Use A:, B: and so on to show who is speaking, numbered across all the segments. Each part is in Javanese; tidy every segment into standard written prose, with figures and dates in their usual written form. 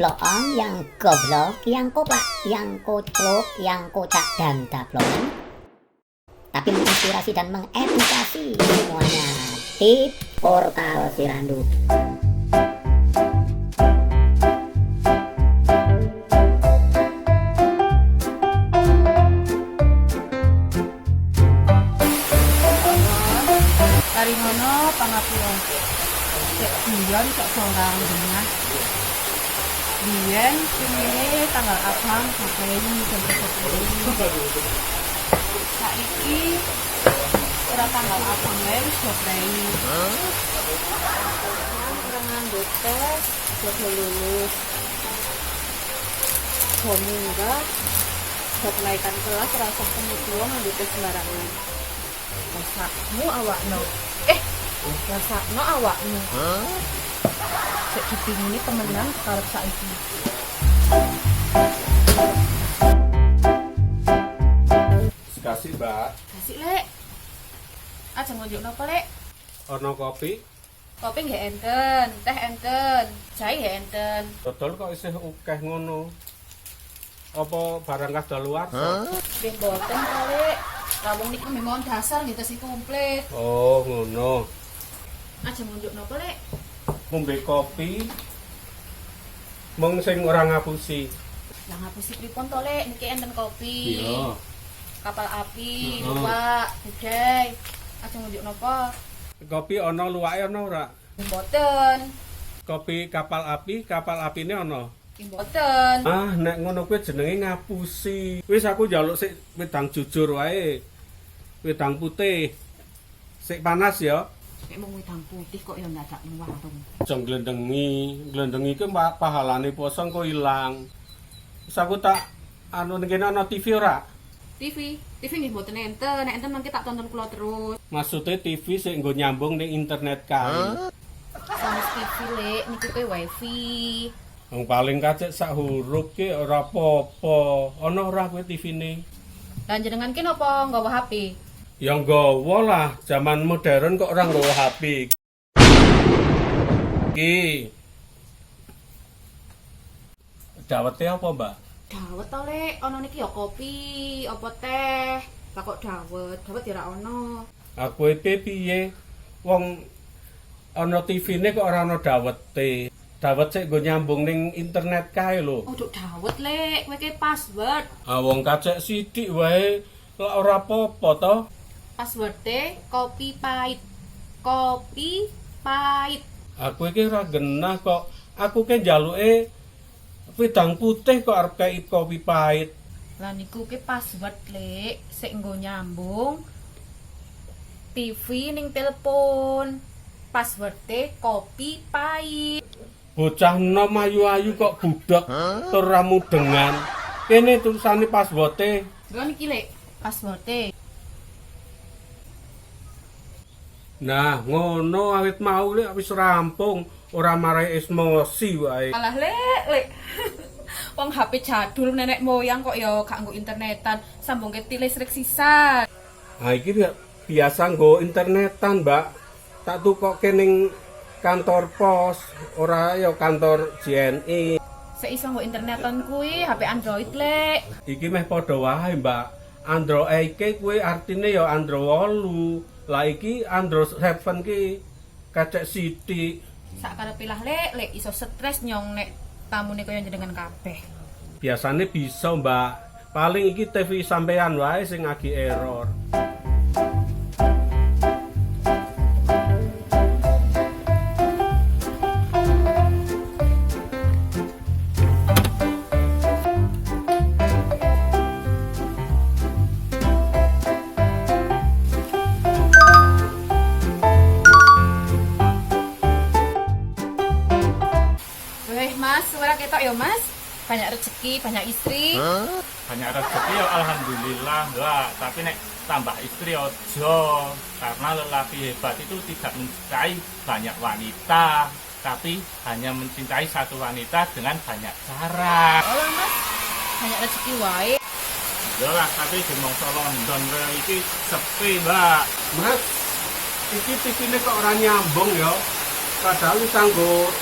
A: koploong, yang goblok, yang koplak, yang koclok, yang kocak dan dablongan, tapi menginspirasi dan mengedukasi semuanya di Portal Sirandu.
B: Kari ngono pangapian. Cek biyen kok sorang dina. Biyen ini tanggal abang sampai ini jam 10. Saiki ora tanggal abang wis ini. Orang nganggo tes buat lulus. Semoga buat kenaikan kelas rasa kemudian nganggo tes sembarangan. Rasakmu awakno. Rasakno awakmu. Sik dipingini temenan karep saiki.
C: Kasih, Mbak.
B: Kasih, Lek. Aja ngunjuk napa, Lek?
C: Ono kopi,
B: Kopi nggih enten, teh enten, jahe nggih enten.
C: dodol kok isih akeh ngono. Apa barang kadaluar?
B: Nggih mboten kok, Lek. Rawung niku memang dasar nggih tesih komplit.
C: Oh, ngono.
B: Aja ngunjuk napa, Lek?
C: Ngombe kopi mung sing ora ngapusi.
B: Lah ngapusi pripun to, Lek? Niki enten kopi.
C: Iya.
B: Kapal api,
C: Heeh.
B: luwak, budai. Aja ngunjuk napa?
C: Kopi ono luwake ono ora?
B: Nggih mboten.
C: Kopi kapal apine ono.
B: Nggih mboten.
C: Ah, nek ngono kuwi jenenge ngapusi. Wis aku njaluk sik wedang jujur wae. Wedang putih. Sik panas ya.
B: Nek mung wedang putih kok ya ndadak ning warung.
C: Aja nglendengi ku pahalane poso kok ilang. Wis aku tak anu ning kene ana TV ora?
B: TV nggih mboten enten, nek enten mangke tak tonton kula terus.
C: Maksudnya TV sing nggo nyambung ning internet kae.
B: Sanes TV Lek, niku ke wifi.
C: Wong paling kacek sak huruf ki ora apa-apa. Ana ora kowe TV-ne?
B: Lah jenengan ki napa nggawa HP?
C: Ya nggawa lah, zaman modern kok ora nggawa HP. Ki. Dawete apa, Mbak?
B: Dawet to Lek, ana niki ya kopi, apa teh. Lah kok dawet ya ora ono.
C: Aku iki piye? Wong ana TV-ne kok ora ana dawete. Dawet sik nggo nyambung ning internet kae lho.
B: Uduk dawet Lek, kowe ki password.
C: Ah wong kacek sithik wae lek ora apa-apa to.
B: Password-e kopi pahit. Kopi pahit.
C: Aku iki ora genah kok. Aku ki njaluke wedang putih kok arep kei kopi pahit.
B: Lah niku ki password Lek, sik nggo nyambung TV ning telepon. Password-e kopi pahit.
C: Bocah nom ayu-ayu kok budak tur ra mudengan. Kene tulisane password-e.
B: Lha niki Lek, password-e.
C: Nah, ngono awit mau lek wis rampung, ora marai emosi wae.
B: Alah Lek. Wong HP jadul nenek moyang kok ya gak nggo internetan, sambungke listrik sisan.
C: Ha iki biasa nggo internetan, Mbak. Tak tukokke ning kantor pos, ora ya kantor JNI.
B: Sik iso nggo internetan kuwi HP Android Lek.
C: Iki meh padha wae, Mbak. Android iki kuwi artine ya Android 8. Lah iki Android 7 ki kacek sithik.
B: Sakkarepe lah Lek iso stres nyong nek tamune kaya jenengan kabeh.
C: Biasane bisa, Mbak. Paling iki TV sampean wae sing ngagi error.
B: Mas, ora ketok ya Mas. Banyak rezeki, banyak istri.
D: Banyak rezeki ya alhamdulillah lah, tapi nek tambah istri ojo, karena lelaki hebat itu tidak mencintai banyak wanita, tapi hanya mencintai satu wanita dengan banyak cara.
B: Oh Mas, banyak rezeki wae.
D: Ya lah, tapi di mangsa London iki sepi, Mbak.
C: Mas, iki TV-ne kok ora nyambung ya. Padahal wis kanggo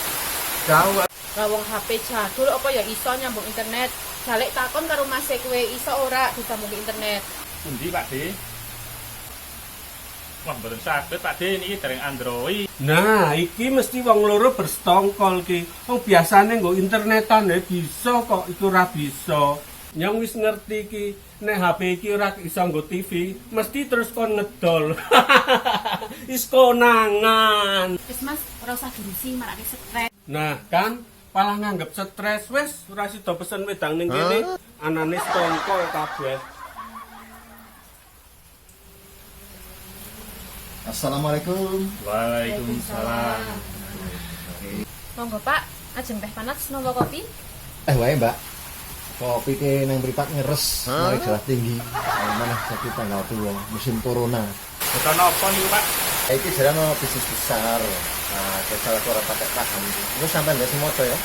C: gawat.
B: Lah wong HP jadul apa ya iso nyambung internet. Jalek takon karo Mas kowe iso ora disambung internet.
D: Pundi Pak De? Wah, mboten saged Pak De niki dereng Android.
C: Nah, iki mesti wong loro berstongkol ki. Wong biasane nggo internetan ya bisa kok iku ora bisa. Yang wis ngerti ki nek HP iki ora iso nggo TV, mesti terus kon ngedol. Is konangan.
B: Wis Mas, ora usah dirusi marake stres.
C: Nah, kan malah nganggep stres wis ora sida pesen wedang ning kene, anane stongkol kabeh.
E: Assalamualaikum.
D: Waalaikumsalam.
B: Monggo Pak, ajeng teh panas nopo kopi?
E: Wae Mbak. Kopi ke nang mripat ngeres, mari darah tinggi. Mana jadi tanggal tua, musim corona.
D: Bukan apa nih Pak?
E: Iki jarang bisnis besar. Nah, kesal aku ora pakai paham. Ini sampai nggak semua ya?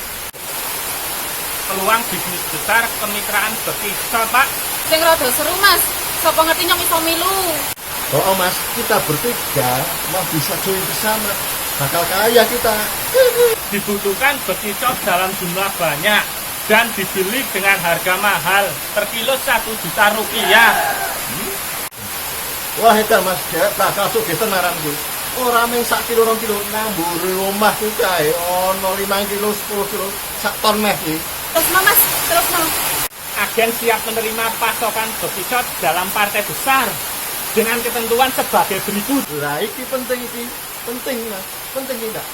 D: Peluang bisnis besar kemitraan bekicot Pak.
B: Sing rada seru Mas, sapa ngerti nyong iso milu.
E: Oh Mas, kita bertiga mau bisa join bersama. Bakal kaya kita.
D: Dibutuhkan bekicot dalam jumlah banyak dan dibeli dengan harga mahal, per kilo 1 juta rupiah.
E: Wah itu Mas, dia bakal sugih tenaran gue. Orang main 1 kilo 2 kilo nambur rumah kita ono 5 kilo 10 kilo 1 ton meh iki.
B: Terus Mas, terus Mas.
D: Agen siap menerima pasokan bekicot dalam partai besar dengan ketentuan sebagai berikut.
E: Lah iki penting iki. Penting Mas, penting tidak?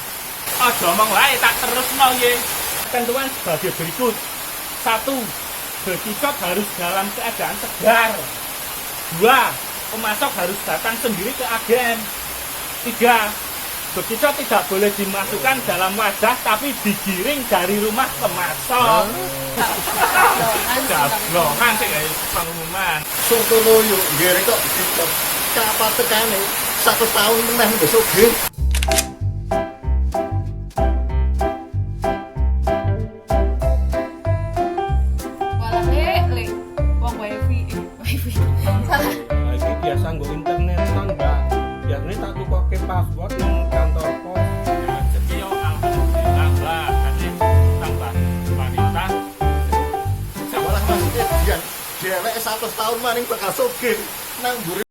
D: Ojo omong wae tak terus mau ye. Ketentuan sebagai berikut. 1. Bekicot harus dalam keadaan segar. 2. Pemasok harus datang sendiri ke agen. 3. Bekicot tidak boleh dimasukkan dalam wadah tapi digiring dari rumah pemasok. Jablongan sih guys pengumuman.
E: Soto loyo, gere kok gitu. Kapan tekane? 1 tahun meneh besok ge.
B: Walah lek. Wong wifi. Salah.
C: Nah, iki biasa nggo internetan, Mbak. Biasane tak tukoke password nang kantor pos.
D: Ya, jadi yo alhamdulillah Mbak, tadi tambah wanita.
E: Malah Mas Edian, dhewek 100 tahun maning bakal sugih nang mburi